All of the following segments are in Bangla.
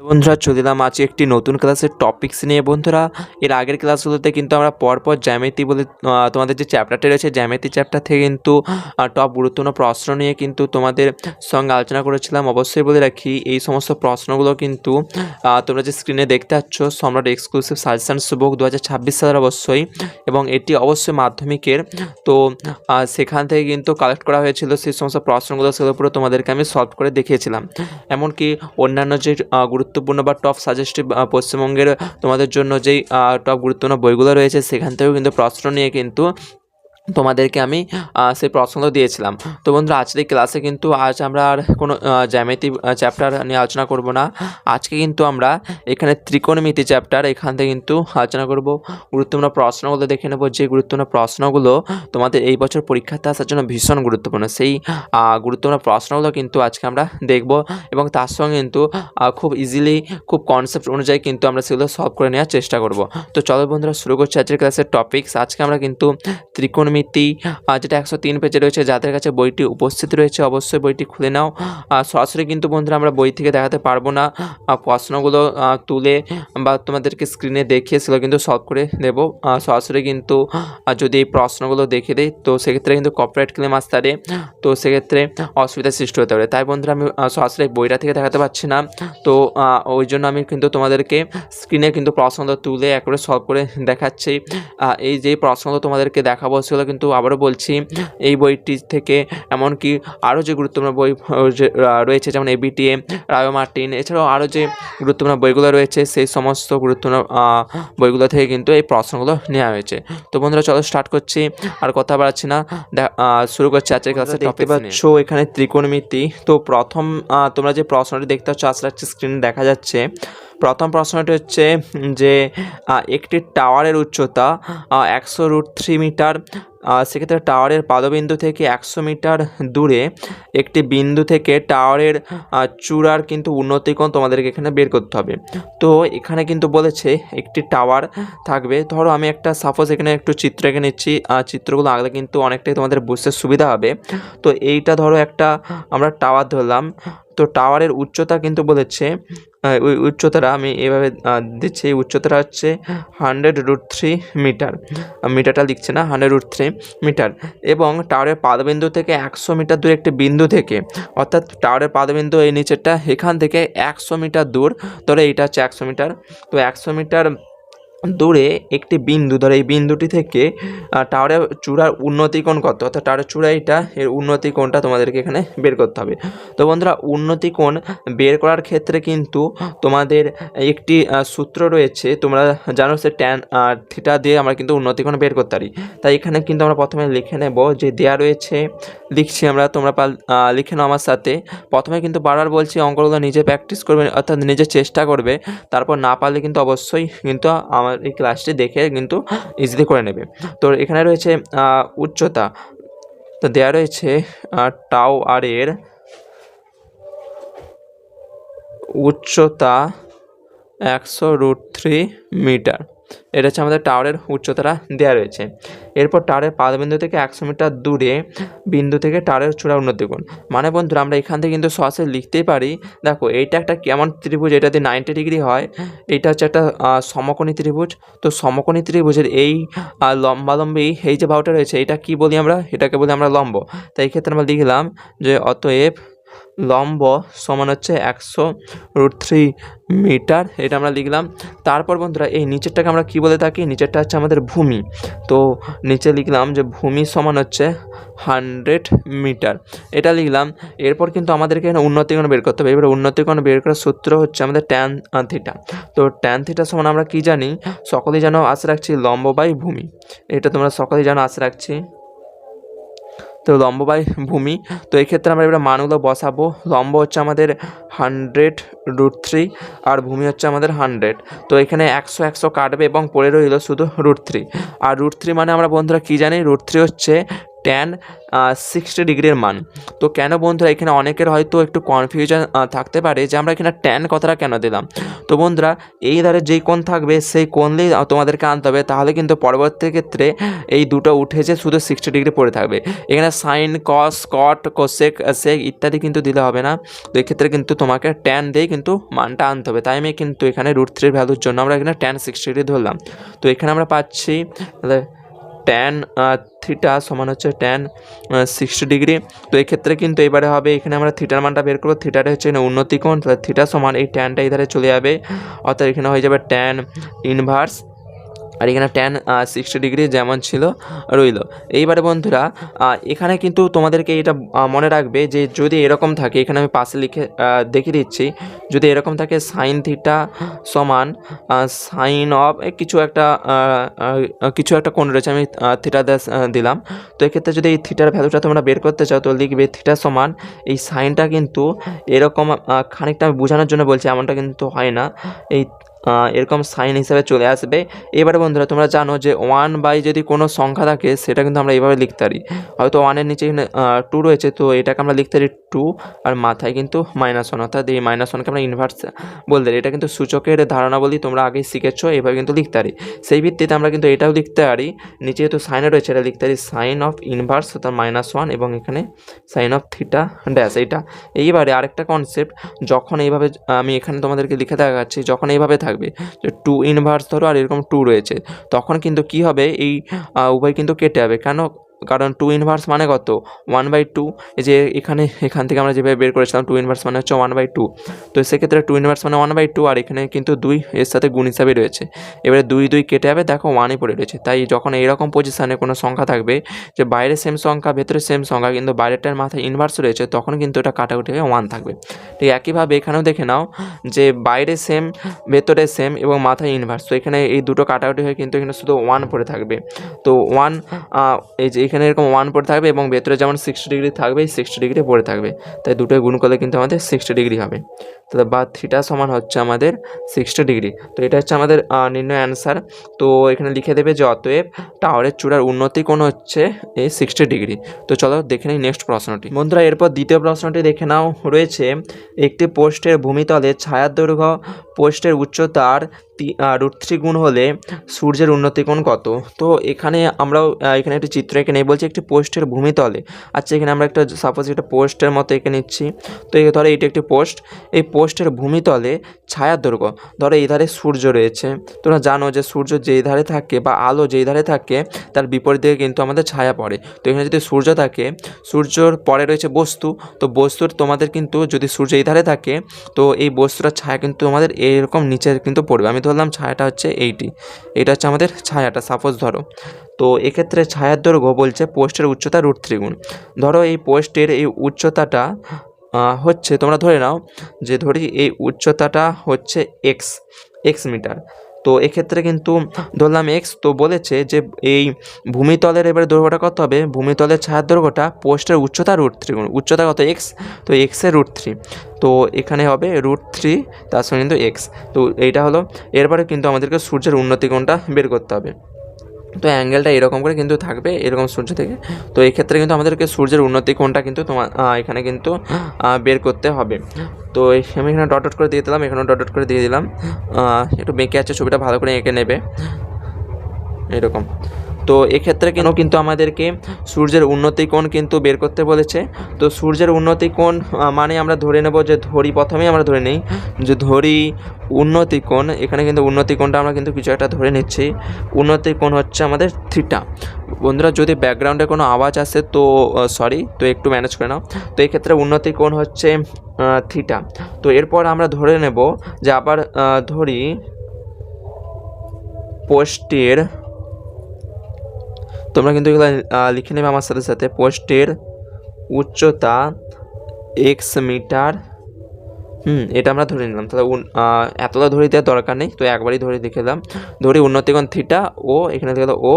বন্ধুরা চলে এলাম আজকে একটি নতুন ক্লাসের টপিকস নিয়ে। বন্ধুরা এর আগের ক্লাসগুলোতে কিন্তু আমরা পরপর জ্যামিতি বলে তোমাদের যে চ্যাপ্টারটা রয়েছে জ্যামিতি চ্যাপ্টার থেকে কিন্তু টপ গুরুত্বপূর্ণ প্রশ্ন নিয়ে কিন্তু তোমাদের সঙ্গে আলোচনা করেছিলাম। অবশ্যই বলে রাখি এই সমস্ত প্রশ্নগুলো কিন্তু তোমরা যে স্ক্রিনে দেখতে পাচ্ছ সম্রাট এক্সক্লুসিভ সাজেশনস বুক 2026 সালের অবশ্যই, এবং এটি অবশ্যই মাধ্যমিকের। তো সেখান থেকে কিন্তু কালেক্ট করা হয়েছিল সেই সমস্ত প্রশ্নগুলো, সেগুলো পুরো তোমাদেরকে আমি সলভ করে দেখিয়েছিলাম। এমনকি অন্যান্য যে গুরুত্বপূর্ণ বা টপ সাজেস্টিভ পশ্চিমবঙ্গের তোমাদের জন্য যেই টপ গুরুত্বপূর্ণ বইগুলো রয়েছে সেখান থেকেও কিন্তু প্রশ্ন নিয়ে কিন্তু তোমাদেরকে আমি সেই প্রশ্নগুলো দিয়েছিলাম। তো বন্ধুরা আজকের ক্লাসে কিন্তু আজ আমরা আর কোনো জ্যামিতি চ্যাপ্টার নিয়ে আলোচনা করব না। আজকে কিন্তু আমরা এখানে ত্রিকোণমিতি চ্যাপ্টার এখান থেকে কিন্তু আলোচনা করব। গুরুত্বপূর্ণ প্রশ্নগুলো দেখে নেব, যে গুরুত্বপূর্ণ প্রশ্নগুলো তোমাদের এই বছর পরীক্ষাতে আসার জন্য ভীষণ গুরুত্বপূর্ণ, সেই গুরুত্বপূর্ণ প্রশ্নগুলো কিন্তু আজকে আমরা দেখব, এবং তার সঙ্গে কিন্তু খুব ইজিলি খুব কনসেপ্ট অনুযায়ী কিন্তু আমরা সেগুলো সলভ করে নেওয়ার চেষ্টা করব। তো চলো বন্ধুরা শুরু করছি আজকের ক্লাসের টপিকস। আজকে আমরা কিন্তু ত্রিকোণমিতি যেটা 103 পেজে রয়েছে, যাদের কাছে বইটি উপস্থিত রয়েছে অবশ্যই বইটি খুলে নাও। সরাসরি কিন্তু বন্ধুরা আমরা বই থেকে দেখাতে পারবো না, প্রশ্নগুলো তুলে বা তোমাদেরকে স্ক্রিনে দেখিয়ে সেগুলো কিন্তু সলভ করে দেবো। সরাসরি কিন্তু যদি এই প্রশ্নগুলো দেখে দেয় তো সেক্ষেত্রে কিন্তু কপিরাইট ক্লেম আসতে পারে, তো সেক্ষেত্রে অসুবিধার সৃষ্টি হতে পারে। তাই বন্ধুরা আমি সরাসরি বইটা থেকে দেখাতে পারছি না, তো ওই জন্য আমি কিন্তু তোমাদেরকে স্ক্রিনে কিন্তু প্রশ্নগুলো তুলে একবারে সলভ করে দেখাচ্ছি। এই যে প্রশ্নগুলো তোমাদেরকে দেখাবো সেগুলো কিন্তু আবারও বলছি এই বইটি থেকে, এমনকি আরও যে গুরুত্বপূর্ণ বই রয়েছে যেমন এবিটিএ, রায় মার্টিন, এছাড়াও আরও যে গুরুত্বপূর্ণ বইগুলো রয়েছে সেই সমস্ত গুরুত্বপূর্ণ বইগুলো থেকে কিন্তু এই প্রশ্নগুলো নেওয়া হয়েছে। তো বন্ধুরা চলো স্টার্ট করছি, আর কথা বাড়াচ্ছি না, শুরু করছি আজকের ক্লাসে। দেখতে পাচ্ছ এখানে ত্রিকোণমিতি। তো প্রথম তোমরা যে প্রশ্নটি দেখতে পাচ্ছ আশা রাখছি স্ক্রিনে দেখা যাচ্ছে। প্রথম প্রশ্নটি হচ্ছে যে একটি টাওয়ারের উচ্চতা 100√3 মিটার, সেক্ষেত্রে টাওয়ারের পাদবিন্দু থেকে 100 মিটার দূরে একটি বিন্দু থেকে টাওয়ারের চূড়ার কিন্তু উন্নতিকোণ তোমাদেরকে এখানে বের করতে হবে। তো এখানে কিন্তু বলেছে একটি টাওয়ার থাকবে। ধরো আমি একটা সাপোজ এখানে একটু চিত্র এঁকে নিচ্ছি, চিত্রগুলো আঁকলে কিন্তু অনেকটাই তোমাদের বুঝতে সুবিধা হবে। তো এইটা ধরো একটা আমরা টাওয়ার ধরলাম। তো টাওয়ারের উচ্চতা কিন্তু বলেছে, ওই উচ্চতাটা আমি এভাবে দিচ্ছি, এই উচ্চতাটা হচ্ছে 100√3 মিটার, মিটারটা লিখছে না, 100√3 মিটার, এবং টাওয়ারের পাদবিন্দু থেকে 100 মিটার দূরে একটি বিন্দু থেকে, অর্থাৎ টাওয়ারের পাদবিন্দু এই নিচেরটা, এখান থেকে 100 মিটার দূর, ধরে এইটা হচ্ছে 100 মিটার, তো 100 মিটার দূরে একটি বিন্দু, ধরো এই বিন্দুটি থেকে টাওয়ারের চূড়ার উন্নতিকোণ কত, অর্থাৎ টাওয়ারের চূড়া এইটা, এর উন্নতিকোণটা তোমাদেরকে এখানে বের করতে হবে। তো বন্ধুরা উন্নতিকোণ বের করার ক্ষেত্রে কিন্তু তোমাদের একটি সূত্র রয়েছে, তোমরা জানো সে ট্যান থিটা দিয়ে আমরা কিন্তু উন্নতিকোণ বের করতে পারি। তাই এখানে কিন্তু আমরা প্রথমে লিখে নেব যে দেয়া রয়েছে, লিখছি আমরা, তোমরা লিখে নাও আমার সাথে। প্রথমে কিন্তু বারবার বলছি অঙ্কগুলো নিজে প্র্যাকটিস করবে, অর্থাৎ নিজে চেষ্টা করবে, তারপর না পারলে কিন্তু অবশ্যই কিন্তু আমার এই ক্লাসটি দেখে কিন্তু ইজিলি করে নেবে। তো এখানে রয়েছে উচ্চতা, তো দেয়া রয়েছে টাওয়ারের উচ্চতা 100√3 মিটার, এটা হচ্ছে আমাদের টাওয়ারের উচ্চতাটা দেওয়া রয়েছে। এরপর টাওয়ারের পাদবিন্দু থেকে 100 মিটার দূরে বিন্দু থেকে টাওয়ারের চূড়া উন্নতিকোণ, মানে বন্ধুরা আমরা এখান থেকে কিন্তু সরাসরি লিখতেই পারি। দেখো এইটা একটা কেমন ত্রিভুজ, এটা যদি 90 ডিগ্রি হয়, এইটা হচ্ছে একটা সমকোণী ত্রিভুজ। তো সমকোণী ত্রিভুজের এই লম্বালম্বি এই যে বাহুটা রয়েছে এটা কি বলি আমরা, এটাকে বলি আমরা লম্ব। তাই এই ক্ষেত্রে আমরা লিখলাম যে অতএব লম্ব সমান হচ্ছে 100√3 মিটার, এটা আমরা লিখলাম। তারপর বন্ধুরা এই নিচেরটাকে আমরা কি বলে থাকি, নিচেরটা হচ্ছে আমাদের ভূমি। তো নিচে লিখলাম যে ভূমি সমান হচ্ছে 100 মিটার, এটা লিখলাম। এরপর কিন্তু আমাদেরকে এখানে উন্নতিকোণ বের করতে হবে। এবারে উন্নতিকোণ বের করার সূত্র হচ্ছে আমাদের ট্যান থিটা। তো ট্যান থিটা সমান আমরা কি জানি, সকলেই জানো, আশা রাখছি লম্ব বাই ভূমি, এটা তোমরা সকলেই জানো আশা রাখছি। তো লম্ব বাই ভূমি, তো এই ক্ষেত্রে আমরা এবার মানগুলো বসাবো। লম্ব হচ্ছে আমাদের 100√3 আর ভূমি হচ্ছে আমাদের 100। তো এখানে 100 কাটবে এবং পড়ে রইল শুধু √3, আর √3 মানে আমরা বন্ধুরা কী জানি, √3 হচ্ছে ট্যান 60 ডিগ্রির মান। তো কেন বন্ধুরা এখানে অনেকের হয়তো একটু কনফিউশন থাকতে পারে যে আমরা এখানে ট্যান কথাটা কেন দিলাম। তো বন্ধুরা এই ধারে যেই কোণ থাকবে সেই কোণেই তোমাদেরকে আনতে হবে, তাহলে কিন্তু পরবর্তী ক্ষেত্রে এই দুটো উঠে যে শুধু 60 ডিগ্রি পড়ে থাকবে। এখানে সাইন, কস, কট, কোসেক, সেক ইত্যাদি কিন্তু দিলে হবে না। তো এক্ষেত্রে কিন্তু তোমাকে ট্যান দিয়েই কিন্তু মানটা আনতে হবে। তাই আমি কিন্তু এখানে √3 ভ্যালুর জন্য আমরা এখানে ট্যান 60 ডিগ্রি ধরলাম। তো এখানে আমরা পাচ্ছি ট্যান থিটা সমান হচ্ছে ট্যান 60 ডিগ্রি। তো এক্ষেত্রে কিন্তু এবারে হবে এখানে আমরা থিটার মানটা বের করবো। থিটাটা হচ্ছে এখানে উন্নতি কোণ, তাহলে থিটা সমান এই ট্যানটা এই ধারে চলে যাবে, অর্থাৎ এখানে হয়ে যাবে ট্যান ইনভার্স, আর এখানে ট্যান 60 ডিগ্রি যেমন ছিল রইল। এইবারে বন্ধুরা এখানে কিন্তু তোমাদেরকে এটা মনে রাখবে যে যদি এরকম থাকে, এখানে আমি পাশে লিখে দেখিয়ে দিচ্ছি, যদি এরকম থাকে সাইন থিটা সমান সাইন অফ কিছু একটা কোণ রয়েছে, আমি থিটা দিলাম। তো এক্ষেত্রে যদি এই থিটার ভ্যালুটা তোমরা বের করতে চাও তো লিখবে থিটা সমান এই সাইনটা কিন্তু এরকম, খানিকটা আমি বোঝানোর জন্য বলছি, এমনটা কিন্তু হয় না, এই এরকম সাইন হিসাবে চলে আসবে। এবারে বন্ধুরা তোমরা জানো যে 1 যদি কোনো সংখ্যা থাকে সেটা কিন্তু আমরা এইভাবে লিখতে পারি, হয়তো 1-এর নিচে এখানে 2 রয়েছে, তো এটাকে আমরা লিখতে পারি 2 আর মাথায় কিন্তু -1, অর্থাৎ এই -1কে আমরা ইনভার্স বলতে পারি। এটা কিন্তু সূচকের ধারণাবলী তোমরা আগেই শিখেছো, এভাবে কিন্তু লিখতে পারি। সেই ভিত্তিতে আমরা কিন্তু এটাও লিখতে পারি, নিচে যেহেতু সাইনে রয়েছে এটা লিখতে পারি সাইন অফ ইনভার্স অর্থাৎ -1 এবং এখানে সাইন অফ থিটা ড্যাশ এইটা। এইবারে আরেকটা কনসেপ্ট, যখন এইভাবে আমি এখানে তোমাদেরকে লিখে দেখাচ্ছি, যখন এইভাবে থাকবে যে 2 ইনভার্স ধরো আর এরকম 2 রয়েছে, তখন কিন্তু কি হবে এই উভয় কিন্তু কেটে যাবে। কারণ 2 ইনভার্স মানে কত 1/2, এই যে এখান থেকে আমরা যেভাবে বের করেছিলাম 2 ইনভার্স মানে হচ্ছে 1/2। তো সেক্ষেত্রে 2 ইনভার্স মানে 1/2, আর এখানে কিন্তু 2 এর সাথে গুণ হিসাবে রয়েছে। এবারে 2 কেটে যাবে, দেখো 1ই পড়ে রয়েছে। তাই যখন এইরকম পজিশানে কোনো সংখ্যা থাকবে যে বাইরে সেম সংখ্যা ভেতরে সেম সংখ্যা কিন্তু বাইরেটার মাথায় ইনভার্স রয়েছে, তখন কিন্তু এটা কাটাকুটি হয়ে 1 থাকবে। ঠিক একইভাবে এখানেও দেখে নাও যে বাইরে সেম ভেতরে সেম এবং মাথায় ইনভার্স, তো এখানে এই দুটো কাটাকুটি হয়ে কিন্তু এখানে শুধু 1 পড়ে থাকবে। তো 1 এই যে এখানে এরকম 1 পড়ে থাকবে এবং ভেতরে যেমন 60 ডিগ্রি থাকবে এই 60 ডিগ্রি পড়ে থাকবে, তাই দুটোই গুণ করলে কিন্তু আমাদের 60 ডিগ্রি হবে। তাহলে বা থিটা সমান হচ্ছে আমাদের 60 ডিগ্রি। তো এটা হচ্ছে আমাদের নির্ণয় অ্যান্সার। তো এখানে লিখে দেবে যে অতএব টাওয়ারের চূড়ার উন্নতি কোণ হচ্ছে এই 60 ডিগ্রি। তো চলো দেখে নিই নেক্সট প্রশ্নটি। বন্ধুরা এরপর দ্বিতীয় প্রশ্নটি দেখে নাও, রয়েছে একটি পোস্টের ভূমিতলে ছায়ার দৈর্ঘ্য পোস্টের উচ্চতার √3 গুণ হলে সূর্যের উন্নতি কোণ কত। তো এখানে আমরাও এখানে একটি চিত্র এঁকে নেই, বলছি একটি পোস্টের ভূমিতলে। আচ্ছা এখানে আমরা একটা সাপোজ একটা পোস্টের মতো এঁকে নিচ্ছি। তো ধরো এইটা একটি পোস্ট, এই পোস্টের ভূমিতলে ছায়ার দৈর্ঘ্য, ধরো এই ধারে সূর্য রয়েছে, তোমরা জানো যে সূর্য যেই ধারে থাকে বা আলো যেই ধারে থাকে তার বিপরীত দিকে কিন্তু আমাদের ছায়া পড়ে। তো এখানে যদি সূর্য থাকে, সূর্যর পরে রয়েছে বস্তু, তো বস্তুর তোমাদের কিন্তু যদি সূর্য এই ধারে থাকে তো এই বস্তুটার ছায়া কিন্তু আমাদের এরকম নিচে কিন্তু পড়বে। আমি ধরলাম ছায়াটা হচ্ছে এইটা হচ্ছে আমাদের ছায়াটা সাপোজ ধরো। তো এক্ষেত্রে ছায়ার দৈর্ঘ্য বলছে পোস্টের উচ্চতা √3 গুণ। ধরো এই পোস্টের এই উচ্চতাটা হচ্ছে, তোমরা ধরে নাও যে ধরি এই উচ্চতাটা হচ্ছে এক্স মিটার। তো এক্ষেত্রে কিন্তু ধরলাম এক্স, তো বলেছে যে এই ভূমিতলের এবারে দৈর্ঘ্যটা কত হবে, ভূমিতলের ছায়ার দৈর্ঘ্যটা পোস্টের উচ্চতা √3 গুণ, উচ্চতা কত এক্স, তো এক্সের √3, তো এখানে হবে √3 তার সঙ্গে কিন্তু এক্স। তো এইটা হলো, এরপরে কিন্তু আমাদেরকে সূর্যের উন্নতি কোণটা বের করতে হবে। তো অ্যাঙ্গেলটা এরকম করে কিন্তু থাকবে এরকম সূর্য থেকে। তো এই ক্ষেত্রে কিন্তু আমাদেরকে সূর্যের উন্নতি কোণটা কিন্তু তোমার এখানে কিন্তু বের করতে হবে। তো আমি এখানে ডট করে দিয়ে দিলাম, এখানেও ডট করে দিয়ে দিলাম, একটু বেঁকে আছে ছবিটা, ভালো করে এঁকে নেবে এরকম। তো এক্ষেত্রে কিন্তু আমাদেরকে সূর্যের উন্নতি কোণ কিন্তু বের করতে বলেছে। তো সূর্যের উন্নতি কোণ মানে আমরা ধরে নেব যে প্রথমেই আমরা ধরে নিই যে উন্নতি কোণ, এখানে কিন্তু উন্নতি কোণটা আমরা কিন্তু কিছু একটা ধরে নিচ্ছি, উন্নতি কোণ হচ্ছে আমাদের থিটা। বন্ধুরা যদি ব্যাকগ্রাউন্ডে কোনো আওয়াজ আসে তো সরি, তো একটু ম্যানেজ করে নাও। তো এক্ষেত্রে উন্নতি কোণ হচ্ছে থিটা। তো এরপর আমরা ধরে নেব যে আবার ধরি পোস্টের, তোমরা কিন্তু এগুলো লিখে নেবে আমার সাথে সাথে, পোস্টের উচ্চতা এক্স মিটার, এটা আমরা ধরে নিলাম। তাহলে এতটা ধরে দেওয়ার দরকার নেই, তো একবারই ধরে লিখে দিলাম, ধরি উন্নতিকোণ থিটা ও এখানে গেল ও,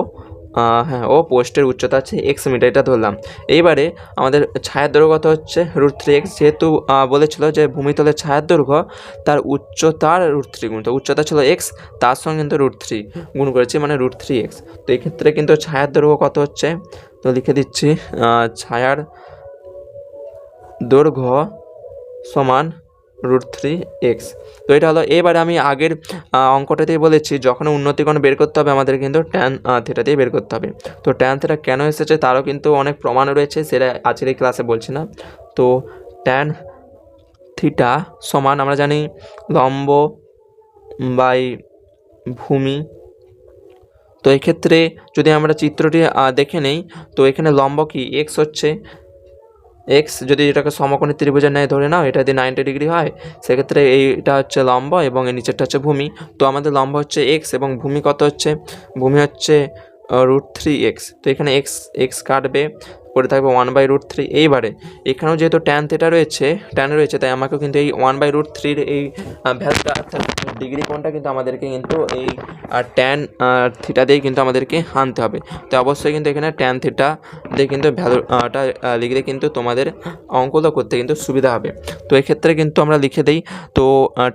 ও পোস্টের উচ্চতা আছে এক্স মিটার, এটা ধরলাম। এইবারে আমাদের ছায়ার দৈর্ঘ্য কত হচ্ছে √3x, যেহেতু বলেছিল যে ভূমিতলের ছায়ার দৈর্ঘ্য তার উচ্চতার √3 গুণ, তো উচ্চতা ছিল এক্স, তার সঙ্গে কিন্তু √3 গুণ করেছি মানে √3x। তো এক্ষেত্রে কিন্তু ছায়ার দৈর্ঘ্য কত হচ্ছে তো লিখে দিচ্ছি ছায়ার দৈর্ঘ্য সমান √3x। তো এটা হলো। এবারে আমি আগের অঙ্কটাতেই বলেছি যখন উন্নতিকোণ বের করতে হবে আমাদের কিন্তু ট্যান থিটা দিয়ে বের করতে হবে। তো ট্যান থিটা কেন এসেছে তারও কিন্তু অনেক প্রমাণ রয়েছে, সেটা আজকের এই ক্লাসে বলছি না। তো ট্যান থিটা সমান আমরা জানি লম্ব বাই ভূমি। তো এক্ষেত্রে যদি আমরা চিত্রটি দেখে নেই, তো এখানে লম্ব কি এক্স হচ্ছে, এক্স যদি এটাকে সমকোণী ত্রিভুজের ন্যায় ধরে নাও, এটা যদি 90 ডিগ্রি হয় সেক্ষেত্রে এইটা হচ্ছে লম্ব এবং এর নিচেরটা হচ্ছে ভূমি। তো আমাদের লম্ব হচ্ছে এক্স এবং ভূমি কত হচ্ছে, ভূমি হচ্ছে √3x। তো এখানে এক্স এক্স কাটবে, পড়ে থাকবে 1/√3। এইবারে এখানেও যেহেতু ট্যান থিটা রয়েছে, ট্যান রয়েছে, তাই আমাকেও কিন্তু এই 1/√3 এই ভ্যালুটা অর্থাৎ ডিগ্রি কোণটা কিন্তু আমাদেরকে কিন্তু এই ট্যান থিটা দিয়ে কিন্তু আমাদেরকে আনতে হবে। তো অবশ্যই কিন্তু এখানে ট্যান থিটা দিয়ে কিন্তু ভ্যালুটা লিখলে কিন্তু তোমাদের অঙ্কগুলো করতে কিন্তু সুবিধা হবে। তো এক্ষেত্রে কিন্তু আমরা লিখে দিই। তো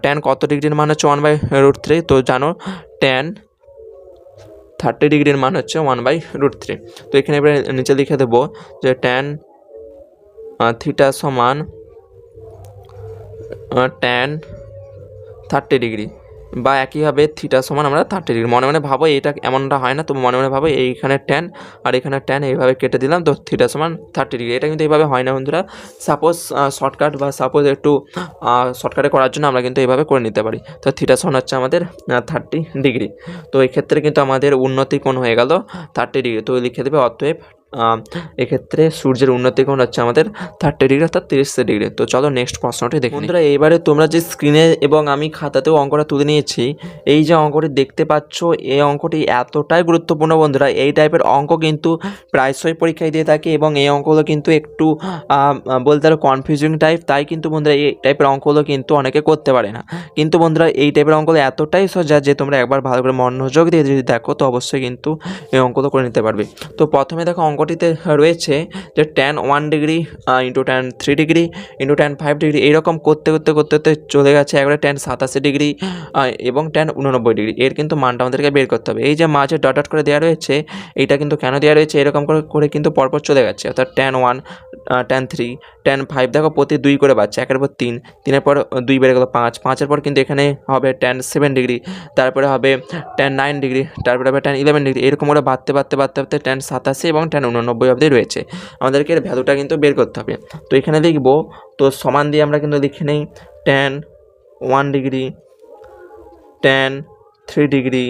ট্যান কত ডিগ্রির মান হচ্ছে 1/√3। তো জানো ট্যান 30 ডিগ্রির মান হচ্ছে 1/√3। তো এখানে এবারে নিচে লিখে দেবো যে ট্যান থিটা সমান ট্যান 30 ডিগ্রি, বা একইভাবে থিটা সমান আমরা 30 ডিগ্রি। মনে মনে ভাবো, এটা এমনটা হয় না, তো মনে মনে ভাবো এইখানে ট্যান আর এখানে ট্যান এইভাবে কেটে দিলাম, তো থিটা সমান 30 ডিগ্রি। এটা কিন্তু এইভাবে হয় না বন্ধুরা। সাপোজ শর্টকাট বা সাপোজ একটু শর্টকাটে করার জন্য আমরা কিন্তু এইভাবে করে নিতে পারি। তো থিটা সমান হচ্ছে আমাদের 30 ডিগ্রি। তো এক্ষেত্রে কিন্তু আমাদের উন্নতি কোণ হয়ে গেল 30 ডিগ্রি। তো লিখে দেবে অতএব এক্ষেত্রে সূর্যের উন্নতি কোণ হচ্ছে আমাদের 30 ডিগ্রি অর্থাৎ 30 ডিগ্রি। তো চলো নেক্সট প্রশ্নটি দেখি বন্ধুরা। এইবারে তোমরা যে স্ক্রিনে এবং আমি খাতাতেও অঙ্কটা তুলে নিয়েছি, এই যে অঙ্কটি দেখতে পাচ্ছ, এই অঙ্কটি এতটাই গুরুত্বপূর্ণ বন্ধুরা। এই টাইপের অঙ্ক কিন্তু প্রায়শই পরীক্ষায় দিয়ে থাকে এবং এই অঙ্কগুলো কিন্তু একটু বলতে পারো কনফিউজিং টাইপ। তাই কিন্তু বন্ধুরা এই টাইপের অঙ্কগুলো কিন্তু অনেকে করতে পারে না। কিন্তু বন্ধুরা এই টাইপের অঙ্কগুলো এতটাই সোজা যে তোমরা একবার ভালো করে মনোযোগ দিয়ে যদি দেখো তো অবশ্যই কিন্তু এই অঙ্কগুলো করে নিতে পারবে। তো প্রথমে দেখো অঙ্কটিতে রয়েছে যে tan 1 degree into tan 3 degree into tan 5 degree, এইরকম করতে করতে করতে করতে চলে গেছে একবারে ট্যান 87 ডিগ্রি এবং ট্যান 89 ডিগ্রি। এর কিন্তু মানটা আমাদেরকে বের করতে হবে। এই যে মাঝে ডট ডট করে দেওয়া রয়েছে, এইটা কিন্তু কেন দেওয়া রয়েছে, এরকম করে করে কিন্তু পরপর চলে গেছে, অর্থাৎ ট্যান 1 ট্যান 3 ট্যান 5 দেখো প্রতি 2 করে বাড়ছে, একের পর 3, 3-এর পর 2 বেড়ে গেল 5, 5-এর পর কিন্তু এখানে হবে ট্যান 7 ডিগ্রি, তারপরে হবে ট্যান 9 ডিগ্রি, তারপরে হবে ট্যান 11 ডিগ্রি, এরকম করে বাড়তে বাড়তে বাড়তে বাড়তে ট্যান 87 এবং ট্যান 89 অবধি রয়েছে। আমাদেরকে এর ভ্যালুটা কিন্তু বের করতে হবে। তো এখানে লিখবো, তো সমান দিয়ে আমরা কিন্তু লিখে নেই tan 1 degree, tan 3 degree,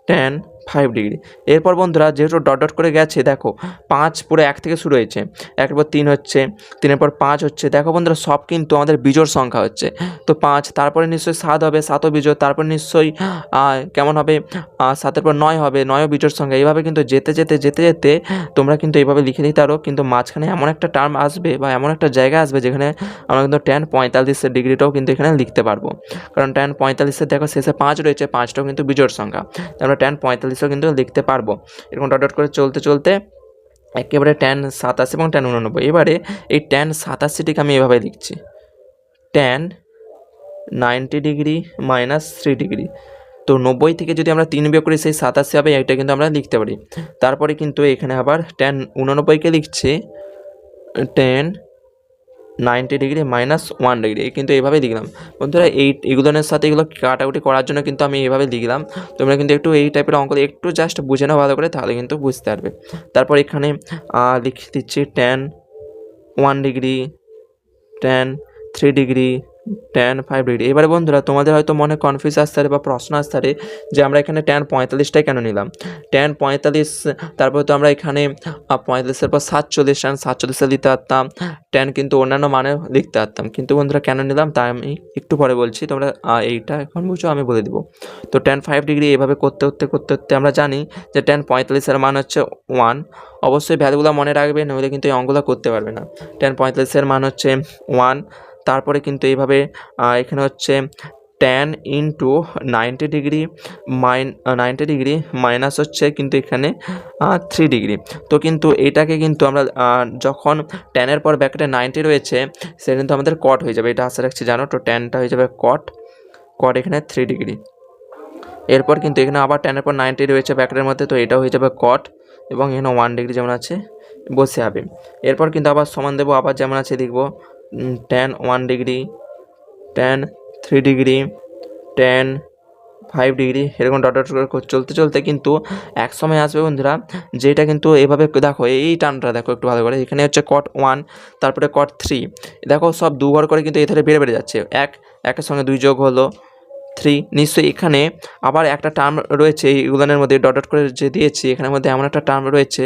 tan 5 degree. এরপর বন্ধুরা যেহেতু ডট ডট করে গেছে, দেখো 5 পুরো 1 থেকে শুরু হয়েছে, 1-এর পর 3 হচ্ছে, 3-এর পর 5 হচ্ছে। দেখো বন্ধুরা সব কিন্তু আমাদের বিজোড় সংখ্যা হচ্ছে। তো 5, তারপরে নিশ্চয়ই 7 হবে, 7ও বিজোড়, তারপর নিশ্চয়ই কেমন হবে 7-এর পর 9 হবে, 9ও বিজোড় সংখ্যা। এইভাবে কিন্তু যেতে যেতে যেতে যেতে তোমরা কিন্তু এইভাবে লিখে দিতে পারো। কিন্তু মাঝখানে এমন একটা টার্ম আসবে বা এমন একটা জায়গা আসবে যেখানে আমরা কিন্তু ট্যান 45 ডিগ্রিটাও কিন্তু এখানে লিখতে পারবো, কারণ ট্যান 45-এর দেখো শেষে 5 রয়েছে, 5টাও কিন্তু বিজোড় সংখ্যা, আমরা ট্যান 45ও কিন্তু লিখতে পারবো। এরকম ডট ডট করে চলতে চলতে একেবারে ট্যান 87 এবং ট্যান 89। এবারে এই ট্যান 87টিকে আমি এভাবে লিখছি, ট্যান 90 ডিগ্রি মাইনাস 3 ডিগ্রি। তো 90 থেকে যদি আমরা 3 বিয়োগ করি সেই 87 হবে, এটা কিন্তু আমরা লিখতে পারি। তারপরে কিন্তু এখানে আবার ট্যান 89কে লিখছি ট্যান 90 ডিগ্রি মাইনাস 1 ডিগ্রি, কিন্তু এইভাবে লিখলাম বন্ধুরা। এগুলোর সাথে এগুলো কাটাকুটি করার জন্য কিন্তু আমি এইভাবে লিখলাম। তোমরা কিন্তু একটু এই টাইপের অঙ্ক একটু জাস্ট বুঝে নাও ভালো করে, তাহলে কিন্তু বুঝতে পারবে। তারপর এখানে লিখে দিচ্ছি tan 1 degree, tan 3 degree, tan 5 degree. এবারে বন্ধুরা তোমাদের হয়তো মনে কনফিউজ আসতে পারে বা প্রশ্ন আসতে পারে যে আমরা এখানে ট্যান 45টাই কেন নিলাম। ট্যান 45, তারপর তো আমরা এখানে 45-এর পর 47, ট্যান 47-এ লিখতে পারতাম, ট্যান কিন্তু অন্যান্য মানে লিখতে পারতাম। কিন্তু বন্ধুরা কেন নিলাম তা আমি একটু পরে বলছি, তোমরা এইটা এখন বুঝো, আমি বলে দিব। তো ট্যান 5 ডিগ্রি এভাবে করতে করতে করতে করতে আমরা জানি যে ট্যান 45-এর মান হচ্ছে 1। অবশ্যই ভ্যালুগুলো মনে রাখবে, নইলে কিন্তু এই অঙ্কগুলো করতে পারবে না। ট্যান 45-এর মান হচ্ছে 1। তারপরে কিন্তু এইভাবে এখানে হচ্ছে tan into 90 degree 90 degree minus হচ্ছে কিন্তু এখানে 3 ডিগ্রি। তো কিন্তু এটাকে কিন্তু আমরা যখন ট্যানের পর ব্র্যাকেটে 90 রয়েছে, সে কিন্তু আমাদের কট হয়ে যাবে, এটা আশা রাখছি জানো। তো ট্যানটা হয়ে যাবে কট, কট এখানে 3 ডিগ্রি। এরপর কিন্তু এখানে আবার ট্যানের পর 90 রয়েছে ব্র্যাকেটের মধ্যে, তো এটা হয়ে যাবে কট এবং এখানে 1 ডিগ্রি যেমন আছে বসে যাবে। এরপর কিন্তু আবার সমান দেবো, আবার যেমন আছে লিখবো tan 1 degree, tan 3 degree, tan 5 degree, এরকম ডট ডট করে চলতে চলতে কিন্তু এক সময় আসবে বন্ধুরা যেটা কিন্তু এভাবে দেখো, এই টানটা দেখো একটু ভালো করে, এখানে হচ্ছে cot 1, তারপরে cot 3, দেখো সব 2 ঘর করে কিন্তু এধারে বেড়ে যাচ্ছে, একের সঙ্গে 2 যোগ হলো 3। নিশ্চয়ই এখানে আবার একটা টার্ম রয়েছে এইগুলোর মধ্যে ডট ডট করে যে দিয়েছি, এখানের মধ্যে এমন একটা টার্ম রয়েছে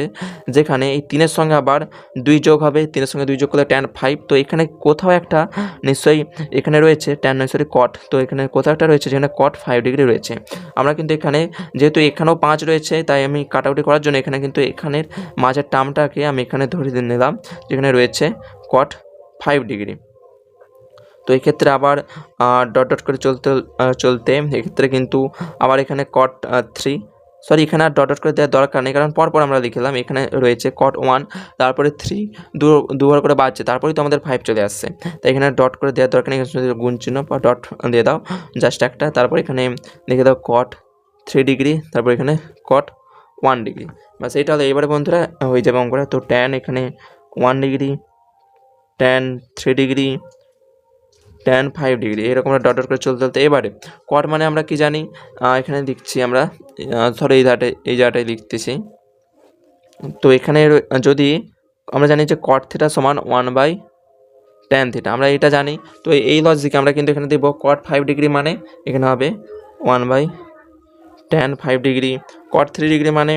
যেখানে এই 3-এর সঙ্গে আবার 2 যোগ হবে, 3-এর সঙ্গে 2 যোগ করলে tan 5। তো এখানে কোথাও একটা নিশ্চয়ই এখানে রয়েছে tan নয় সরি cot, তো এখানে কোথাও একটা রয়েছে যেখানে cot 5 ডিগ্রি রয়েছে। আমরা কিন্তু এখানে যেহেতু এখানেও 5 রয়েছে তাই আমি কাটাকুটি করার জন্য এখানে কিন্তু এখানের মাঝের টার্মটাকে আমি এখানে ধরে নিলাম যেখানে রয়েছে cot 5 ডিগ্রি। তো এক্ষেত্রে আবার ডট ডট করে চলতে এক্ষেত্রে কিন্তু আবার এখানে cot 3, সরি এখানে আর ডট ডট করে দেওয়ার দরকার নেই, কারণ পরপর আমরা লিখলাম। এখানে রয়েছে cot 1, তারপরে 3, দুবার করে বাড়ছে, তারপরেই তো আমাদের 5 চলে আসছে, তাই এখানে ডট করে দেওয়ার দরকার নেই, এখানে গুণ চিহ্ন বা ডট দিয়ে দাও জাস্ট একটা, তারপর এখানে লিখে দাও cot 3 ডিগ্রি, তারপর এখানে cot 1 ডিগ্রি, বাস এইটা হলো। এবারে বন্ধুরা হয়ে যাবে অঙ্কটা। তো tan এখানে 1 degree, tan 3 degree, tan 5 degree, এরকম ডট ডট করে চলতে এবারে cot মানে আমরা কি জানি, এখানে লিখছি আমরা, ধরো এই জায়গাটায় লিখতেছি। তো এখানে যদি আমরা জানি যে cot থিটা সমান 1/tan থিটা, আমরা এটা জানি। তো এই লজিকে আমরা কিন্তু এখানে দেবো cot 5 ডিগ্রি মানে এখানে হবে 1/tan 5 ডিগ্রি, cot 3 ডিগ্রি মানে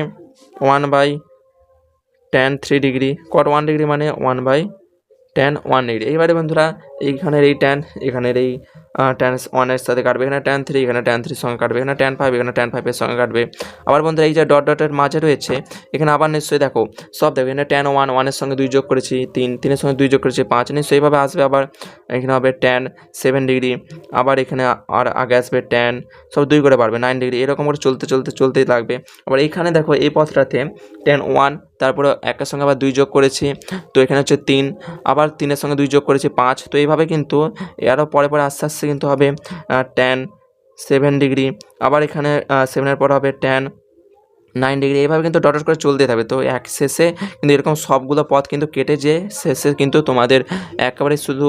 1/tan 3 ডিগ্রি, cot 1 ডিগ্রি মানে 1/tan 1 ডিগ্রি। এইবারে বন্ধুরা এইখানের এই tan, এখানের এই tan 1 এর সাথে কাটবে, এখানে tan 3, এখানে tan 3 এর সঙ্গে কাটবে, এখানে tan 5, এখানে tan 5 এর সঙ্গে কাটবে। আবার বন্ধুরা এই যে ডট ডটের মাঝে রয়েছে এখানে আবার নিশ্চয়ই দেখো সব দেখো, এখানে tan 1 এর সঙ্গে 2 যোগ করেছি 3, 3 এর সঙ্গে 2 যোগ করেছি 5, নিশ্চয়ই এইভাবে আসবে। আবার এখানে হবে tan 7 ডিগ্রি, আবার এখানে আর আগে আসবে tan, সব 2 করে বাড়বে 9 ডিগ্রি, এরকম করে চলতেই লাগবে। আবার এখানে দেখো এই পথটাতে tan 1, তারপরে একের সঙ্গে আবার 2 যোগ করেছি, তো এখানে হচ্ছে 3, আবার 3-এর সঙ্গে 2 যোগ করেছি 5, তো এইভাবে কিন্তু আরও পরে আস্তে আস্তে কিন্তু হবে tan 7 ডিগ্রি, আবার এখানে 7-এর পর হবে tan 9 ডিগ্রি, এইভাবে কিন্তু ডট ডট করে চলতে থাকবে। তো এক শেষে কিন্তু এরকম সবগুলো পথ কিন্তু কেটে যে শেষে কিন্তু তোমাদের একেবারে শুধু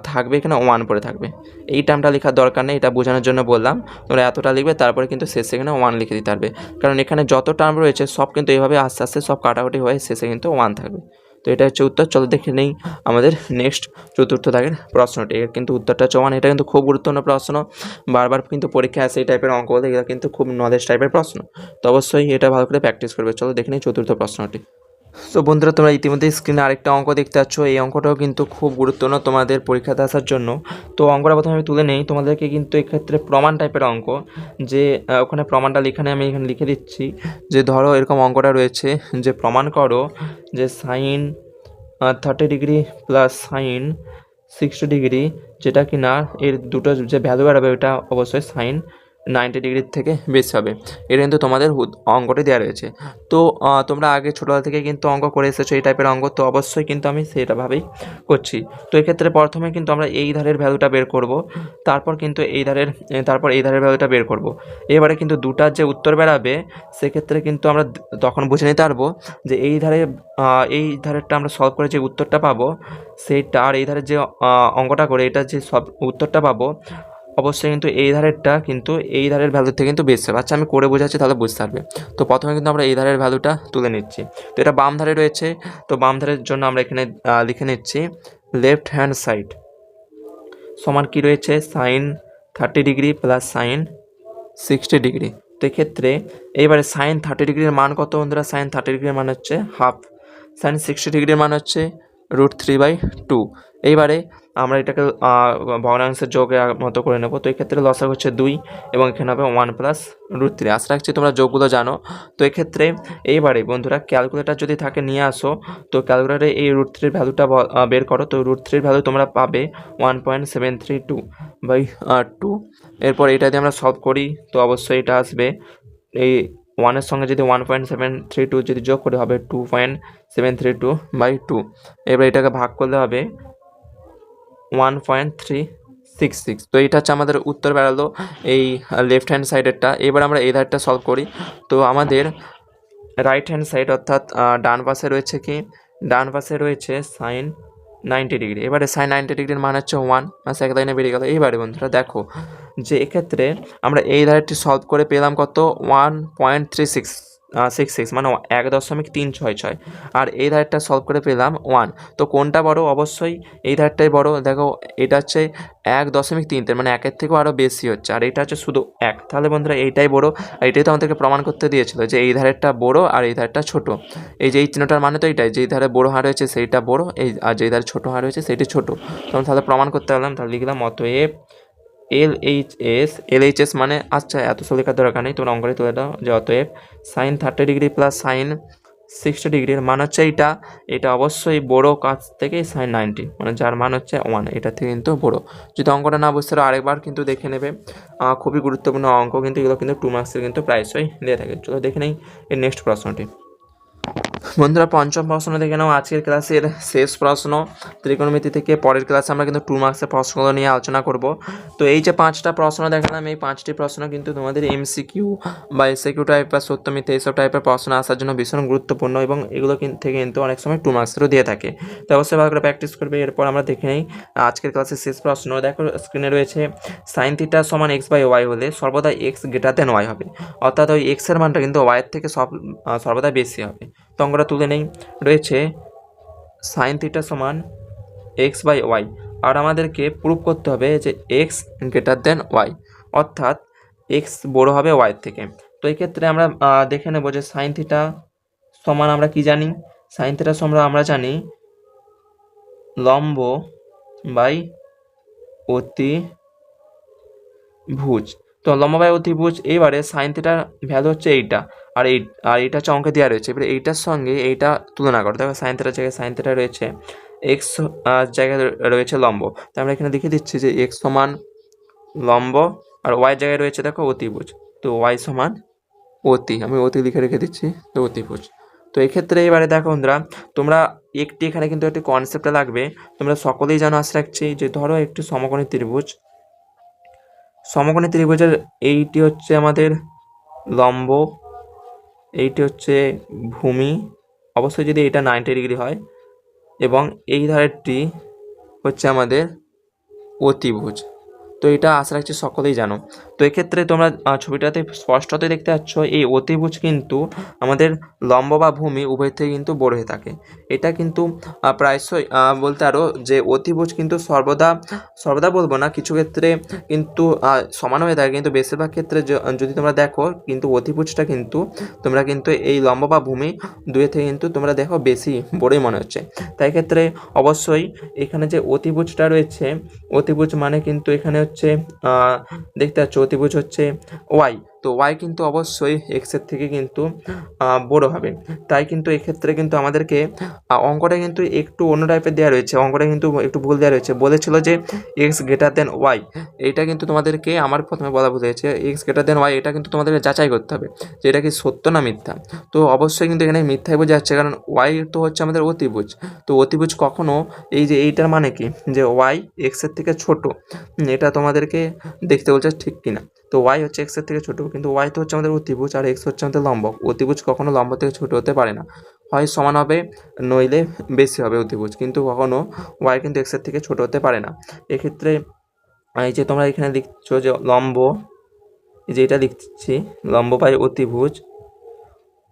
থাকবে এখানে 1 পড়ে থাকবে। এই টার্মটা লেখার দরকার নেই, এটা বোঝানোর জন্য বললাম। তোমরা এতটা লিখবে, তারপরে কিন্তু শেষে এখানে 1 লিখে দিতে পারবে, কারণ এখানে যত টার্ম রয়েছে সব কিন্তু এইভাবে আস্তে আস্তে সব কাটাকুটি হয়ে শেষে কিন্তু 1 থাকবে। তো এটা হচ্ছে উত্তর। চলো দেখে নেই আমাদের নেক্সট চতুর্থ দাগের প্রশ্নটি। এর কিন্তু উত্তরটা হচ্ছে 1। এটা কিন্তু খুব গুরুত্বপূর্ণ প্রশ্ন, বারবার কিন্তু পরীক্ষায় আসে এই টাইপের অঙ্ক, বলতে এগুলো কিন্তু খুব নলেজ টাইপের প্রশ্ন, তো অবশ্যই এটা ভালো করে প্র্যাকটিস করবে। চলো দেখে নিই চতুর্থ প্রশ্নটি। তো বন্ধুরা তোমরা ইতিমধ্যে স্ক্রিনে আরেকটা অঙ্ক দেখতে পাচ্ছ, এই অঙ্কটাও কিন্তু খুব গুরুত্বপূর্ণ তোমাদের পরীক্ষাতে আসার জন্য। তো অঙ্কটা প্রথমে আমি তুলে নেই, তোমাদেরকে কিন্তু এক্ষেত্রে প্রমাণ টাইপের অঙ্ক, যে ওখানে প্রমাণটা এখানে আমি এখানে লিখে দিচ্ছি, যে ধরো এরকম অঙ্কটা রয়েছে যে প্রমাণ করো যে sin 30 degree plus sin 60 degree, যেটা কি না এর দুটো যে ভ্যালু বেরোবে ওটা অবশ্যই sin 90 ডিগ্রির থেকে বেশি হবে। এটা কিন্তু তোমাদের অঙ্কটি দেওয়া রয়েছে। তো তোমরা আগে ছোটোবেলা থেকে কিন্তু অঙ্ক করে এসেছো এই টাইপের অঙ্ক, তো অবশ্যই কিন্তু আমি সেটাভাবেই করছি। তো এক্ষেত্রে প্রথমে কিন্তু আমরা এই ধারের ভ্যালুটা বের করব, তারপর কিন্তু এই ধারের ভ্যালুটা বের করব। এবারে কিন্তু দুটার যে উত্তর বেরাবে সেক্ষেত্রে কিন্তু আমরা তখন বুঝে নিতে পারবো যে এই ধারেরটা আমরা সলভ করে যে উত্তরটা পাবো সেইটা, আর এই ধারের যে অঙ্কটা করে এটা যে সব উত্তরটা পাবো অবশ্যই কিন্তু এই ধারেরটা কিন্তু এই ধারের ভ্যালুর থেকে কিন্তু বেশি হবে। আচ্ছা আমি করে বোঝাচ্ছি তাহলে বুঝতে পারবে। তো প্রথমে কিন্তু আমরা এই ধারের ভ্যালুটা তুলে নিচ্ছি। তো এটা বাম ধারে রয়েছে, তো বাম ধারের জন্য আমরা এখানে লিখে নিচ্ছি লেফট হ্যান্ড সাইড সমান কি রয়েছে sin 30 degree plus sin 60 degree. তো এক্ষেত্রে এইবারে sin 30 ডিগ্রির মান কত বন্ধুরা? sin 30 ডিগ্রির মান হচ্ছে হাফ, sin 60 ডিগ্রির মান হচ্ছে √3/2। এইবারে আমরা এটাকে ভগ্নাংশের যোগের মতো করে নেব। তো এক্ষেত্রে লসাগু হচ্ছে 2 এবং এখানে হবে 1 প্লাস √3। আশা রাখছি তোমরা যোগগুলো জানো। তো এক্ষেত্রে এইবারে বন্ধুরা ক্যালকুলেটার যদি থাকে নিয়ে আসো, তো ক্যালকুলেটারে এই √3 ভ্যালুটা বের করো। তো √3 ভ্যালু তোমরা পাবে 1.732/2। এরপর এটা দিয়ে আমরা সলভ করি, তো অবশ্যই এটা আসবে এই 1-এর সঙ্গে যদি 1.732 যদি যোগ করে হবে 2.732/2। এবার এটাকে ভাগ করলে হবে 1.366। তো এটা হচ্ছে আমাদের উত্তর বেরালো এই লেফট হ্যান্ড সাইডেরটা। এবার আমরা এই ধারটা সলভ করি। তো আমাদের রাইট হ্যান্ড সাইড অর্থাৎ ডান পাশে রয়েছে কি, ডান পাশে রয়েছে সাইন 90 ডিগ্রি। এবারে সাইন 90 ডিগ্রির মান হচ্ছে 1, এক লাইনে বেরিয়ে গেল। এইবারে বন্ধুরা দেখো যে এক্ষেত্রে আমরা এই ধারেরটি সলভ করে পেলাম কত, 1.3666, মানে 1.366, আর এই ধারেরটা সলভ করে পেলাম 1। তো কোনটা বড়? অবশ্যই এই ধারেরটাই বড়। দেখো এটা হচ্ছে 1.3, মানে 1-এর থেকেও আরও বেশি হচ্ছে, আর এটা হচ্ছে শুধু 1। তাহলে বন্ধুরা এইটাই বড়, আর এটাই তো আমাদেরকে প্রমাণ করতে দিয়েছিল যে এই ধারেরটা বড় আর এই ধারেরটা ছোট। এই যে এই চিহ্নটার মানে তো এইটাই, যেই ধারে বড় হার রয়েছে সেইটা বড়, এই আর যেই ধারে ছোট হার রয়েছে সেইটি ছোট। তখন তাহলে প্রমাণ করতে পারলাম। তাহলে লিখলাম অতএব LHS মানে, আচ্ছা এত লেখার দরকার নেই, তোমরা অঙ্কটি তুলে দাও যে অতএব সাইন 30 ডিগ্রি প্লাস সাইন 60 ডিগ্রির মান হচ্ছে এটা অবশ্যই বড় কাছ থেকে সাইন 90, মানে যার মান হচ্ছে 1, এটা থেকে কিন্তু বড়। যদি অঙ্কটা না বুঝতে পারো আরেকবার কিন্তু দেখে নেবে, খুবই গুরুত্বপূর্ণ অঙ্ক কিন্তু এগুলো, কিন্তু 2 মার্কসের কিন্তু প্রায়শই দিয়ে থাকে। চলো দেখে নেই এর নেক্সট প্রশ্নটি। বন্ধুরা পঞ্চম প্রশ্ন দেখে নাও, আজকের ক্লাসের শেষ প্রশ্ন ত্রিকোণমিতি থেকে। পরের ক্লাসে আমরা কিন্তু 2 মার্কসের প্রশ্নগুলো নিয়ে আলোচনা করব। তো এই যে 5টা প্রশ্ন দেখালাম, এই 5টি প্রশ্ন কিন্তু তোমাদের এমসিকিউ বা এসএকিউ টাইপ বা সত্য মিথ্যা এইসব টাইপের প্রশ্ন আসার জন্য ভীষণ গুরুত্বপূর্ণ, এবং এগুলো থেকে কিন্তু অনেক সময় 2 মার্কসেরও দিয়ে থাকে। তো অবশ্যই ভালো করে প্র্যাকটিস করবে। এরপর আমরা দেখে নিই আজকের ক্লাসের শেষ প্রশ্ন। দেখো স্ক্রিনে রয়েছে সাইন থিটা সমান x/y হলে সর্বদা x গ্রেটার দেন y হবে, অর্থাৎ ওই x এর মানটা কিন্তু y এর থেকে সর্বদা বেশি হবে। তো অঙ্কটা তুলে নেই, রয়েছে সাইন থিটা সমান x/y, আর আমাদেরকে প্রুভ করতে হবে যে x গ্রেটার দেন y, অর্থাৎ x বড় হবে y এর থেকে। তো এই ক্ষেত্রে আমরা দেখে নেব যে সাইন থিটা সমান আমরা কি জানি, সাইন থিটা সমান আমরা জানি লম্ব বাই অতিভুজ। তো লম্ব বাই অতিভুজ, এবারে সাইন থিটার ভ্যালু হচ্ছে এইটা, আর এইটা হচ্ছে অঙ্কে দেওয়া রয়েছে। এবারে এইটার সঙ্গে এইটা তুলনা করো। দেখো সাইন থিটার জায়গায় সাইন থিটা রয়েছে, এক্স জায়গায় রয়েছে লম্ব। তো আমরা এখানে লিখে দিচ্ছি যে এক্স সমান লম্ব, আর ওয়াই জায়গায় রয়েছে দেখো অতিভুজ। তো ওয়াই সমান আমি অতি লিখে রেখে দিচ্ছি, তো অতিভুজ। তো এক্ষেত্রে এবারে দেখো বন্ধুরা, তোমরা এখানে কিন্তু একটি কনসেপ্টটা লাগবে, তোমরা সকলেই জানো আশা রাখছি, যে ধরো একটি সমকোণী ত্রিভুজের এইটি হচ্ছে আমাদের লম্ব, এইটি হচ্ছে ভূমি, অবশ্যই যদি এটা 90 ডিগ্রি হয়, এবং এই ধারেরটি হচ্ছে আমাদের অতিভুজ। তো এটা আশা রাখছি সকলেই জানো। তো এক্ষেত্রে তোমরা ছবিটাতে স্পষ্টতই দেখতে পাচ্ছ এই অতিভুজ কিন্তু আমাদের লম্ব বা ভূমি উভয় থেকে কিন্তু বড় হয়ে থাকে। এটা কিন্তু প্রায়শই বলতে আরও যে অতিভুজ কিন্তু সর্বদা বলবো না, কিছু ক্ষেত্রে কিন্তু সমান হয়ে থাকে, কিন্তু বেশিরভাগ ক্ষেত্রে যদি তোমরা দেখো কিন্তু অতিভুজটা কিন্তু তোমরা কিন্তু এই লম্ব বা ভূমি দুয়ে থেকে কিন্তু তোমরা দেখো বেশি বড়ই মনে হচ্ছে। তাই ক্ষেত্রে অবশ্যই এখানে যে অতিভুজটা রয়েছে, অতিভুজ মানে কিন্তু এখানে হচ্ছে দেখতে পাচ্ছ অতিভুজ হচ্ছে ওয়াই। তো ওয়াই কিন্তু অবশ্যই এক্সের থেকে কিন্তু বড় হবে। তাই কিন্তু এক্ষেত্রে কিন্তু আমাদেরকে অঙ্কটা কিন্তু একটু অন্য টাইপের দেওয়া রয়েছে, অঙ্কটা কিন্তু একটু ভুল দেওয়া রয়েছে। বলেছিল যে এক্স গ্রেটার দেন ওয়াই, এইটা কিন্তু তোমাদেরকে আমার প্রথমে বলা ভুল হয়েছে। এক্স গ্রেটার দেন ওয়াই এটা কিন্তু তোমাদেরকে যাচাই করতে হবে যে এটা কি সত্য না মিথ্যা। তো অবশ্যই কিন্তু এখানে মিথ্যাই বোঝা যাচ্ছে, কারণ ওয়াই তো হচ্ছে আমাদের অতিভুজ। তো অতিভুজ কখনো এই যে এইটার মানে কি, যে ওয়াই এক্সের থেকে ছোট, এটা তোমাদেরকে দেখতে বলছে ঠিক কিনা। তো ওয়াই হচ্ছে এক্সের থেকে ছোট, কিন্তু ওয়াই তো হচ্ছে আমাদের অতিভুজ আর এক্স হচ্ছে আমাদের লম্ব। অতিভুজ কখনো লম্ব থেকে ছোট হতে পারে না, হয় সমান হবে নইলে বেশি হবে অতিভুজ, কিন্তু কখনো ওয়াই কিন্তু এক্সের থেকে ছোট হতে পারে না। এক্ষেত্রে এই যে তোমরা এখানে লিখছো যে লম্ব, এই যে এটা লিখছি লম্ব বাই অতিভুজ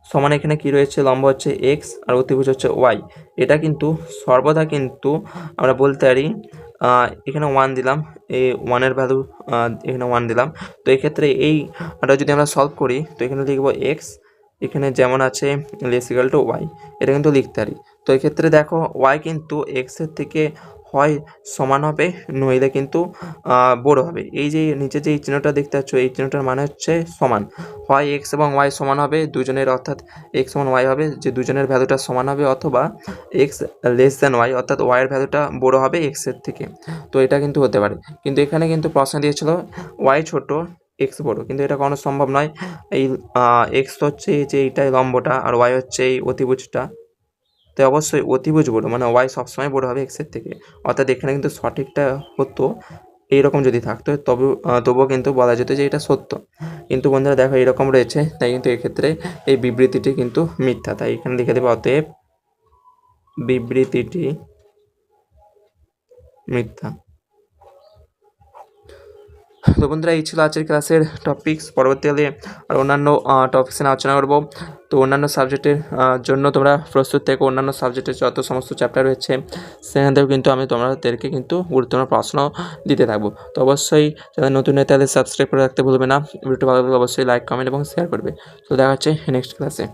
সমান, এখানে কি রয়েছে, লম্ব হচ্ছে এক্স আর অতিভুজ হচ্ছে ওয়াই। এটা কিন্তু সর্বদা কিন্তু আমরা বলতে পারি, এখানে 1 দিলাম, এই 1-এর ভ্যালু এখানে 1 দিলাম। তো এক্ষেত্রে এইটা যদি আমরা সলভ করি, তো এখানে লিখবো এক্স, এখানে যেমন আছে লেস ইকুয়াল টু ওয়াই, এটা কিন্তু লিখতে পারি। তো এক্ষেত্রে দেখো ওয়াই কিন্তু এক্সের থেকে হয় সমান হবে নইলে কিন্তু বড় হবে। এই যে নিচে যে চিহ্নটা দেখতে পাচ্ছ, এই চিহ্নটার মানে হচ্ছে সমান, হয় এক্স এবং ওয়াই সমান হবে দুজনের, অর্থাৎ এক্স সমান ওয়াই হবে যে দুজনের ভ্যালুটা সমান হবে, অথবা এক্স লেস দ্যান ওয়াই অর্থাৎ ওয়াইয়ের ভ্যালুটা বড় হবে এক্সের থেকে। তো এটা কিন্তু হতে পারে, কিন্তু এখানে কিন্তু প্রশ্ন দিয়েছিল ওয়াই ছোট এক্স বড়, কিন্তু এটা কোনো সম্ভব নয়। এই এক্স হচ্ছে যে এইটাই লম্বটা, আর ওয়াই হচ্ছে এই অতিভুজটা। তো অবশ্যই অতিভুজ বড়, মানে ওয়াই সবসময় বড় হবে এক্সের থেকে, অর্থাৎ এখানে কিন্তু সঠিকটা হতো এইরকম যদি থাকতো তবুও কিন্তু বলা যেত যে এটা সত্য। কিন্তু বন্ধুরা দেখো এরকম রয়েছে, তাই কিন্তু এক্ষেত্রে এই বিবৃতিটি কিন্তু মিথ্যা। তাই এখানে লিখে দেবো অতএব বিবৃতিটি মিথ্যা। তো বন্ধুরা এই ছিল আজকের ক্লাসের টপিকস। পরবর্তীকালে আর অন্যান্য টপিকস নিয়ে আলোচনা করবো। তো অন্যান্য সাবজেক্টের জন্য তোমরা প্রস্তুত থেকো। অন্যান্য সাবজেক্টের যত সমস্ত চ্যাপ্টার রয়েছে সেখান থেকেও কিন্তু আমি তোমাদেরকে কিন্তু গুরুত্বপূর্ণ প্রশ্ন দিতে থাকবো। তো অবশ্যই যারা নতুন হয় তাহলে সাবস্ক্রাইব করে রাখতে ভুলবে না। ভিডিওটি ভালো লাগলে অবশ্যই লাইক, কমেন্ট এবং শেয়ার করবে। তো দেখা হচ্ছে নেক্সট ক্লাসে।